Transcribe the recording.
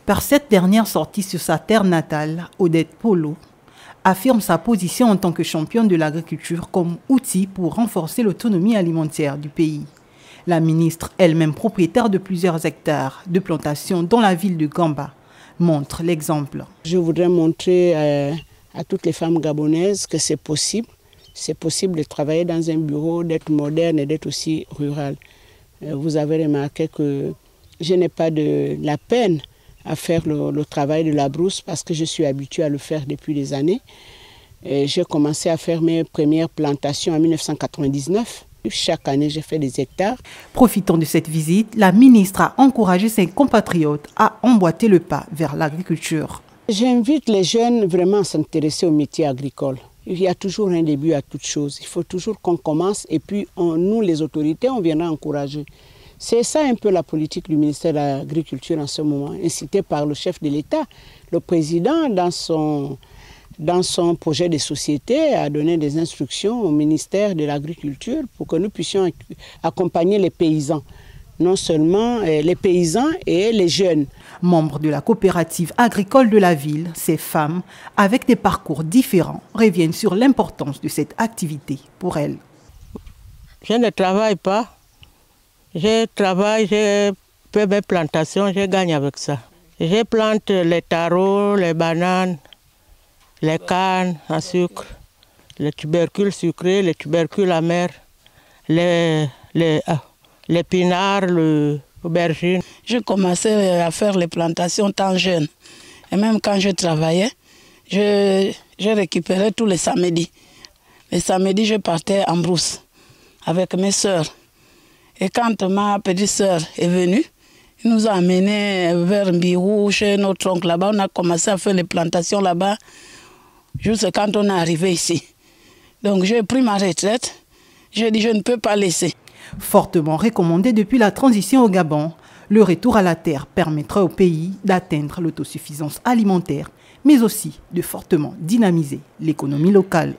Par cette dernière sortie sur sa terre natale, Odette Polo affirme sa position en tant que championne de l'agriculture comme outil pour renforcer l'autonomie alimentaire du pays. La ministre, elle-même propriétaire de plusieurs hectares de plantations dans la ville de Gamba, montre l'exemple. Je voudrais montrer à toutes les femmes gabonaises que c'est possible. C'est possible de travailler dans un bureau, d'être moderne et d'être aussi rural. Vous avez remarqué que je n'ai pas de la peine à faire le travail de la brousse parce que je suis habituée à le faire depuis des années. J'ai commencé à faire mes premières plantations en 1999. Chaque année, j'ai fait des hectares. Profitant de cette visite, la ministre a encouragé ses compatriotes à emboîter le pas vers l'agriculture. J'invite les jeunes vraiment à s'intéresser au métier agricole. Il y a toujours un début à toute chose. Il faut toujours qu'on commence et puis nous, les autorités, on viendra encourager. C'est ça un peu la politique du ministère de l'Agriculture en ce moment, incité par le chef de l'État. Le président, dans son projet de société, a donné des instructions au ministère de l'Agriculture pour que nous puissions accompagner les paysans. Non seulement les paysans et les jeunes. Membres de la coopérative agricole de la ville, ces femmes, avec des parcours différents, reviennent sur l'importance de cette activité pour elles. Je ne travaille pas. Je travaille, je fais mes plantations, je gagne avec ça. Je plante les taros, les bananes, les cannes à sucre, les tubercules sucrés, les tubercules amers, les épinards, l'aubergine. Je commençais à faire les plantations tant jeune. Et même quand je travaillais, je récupérais tous les samedis. Les samedis, je partais en brousse avec mes sœurs. Et quand ma petite sœur est venue, il nous a amenés vers Mbirou, chez notre oncle là-bas. On a commencé à faire les plantations là-bas, jusqu'à quand on est arrivé ici. Donc j'ai pris ma retraite. J'ai dit je ne peux pas laisser. Fortement recommandé depuis la transition au Gabon, le retour à la terre permettra au pays d'atteindre l'autosuffisance alimentaire, mais aussi de fortement dynamiser l'économie locale.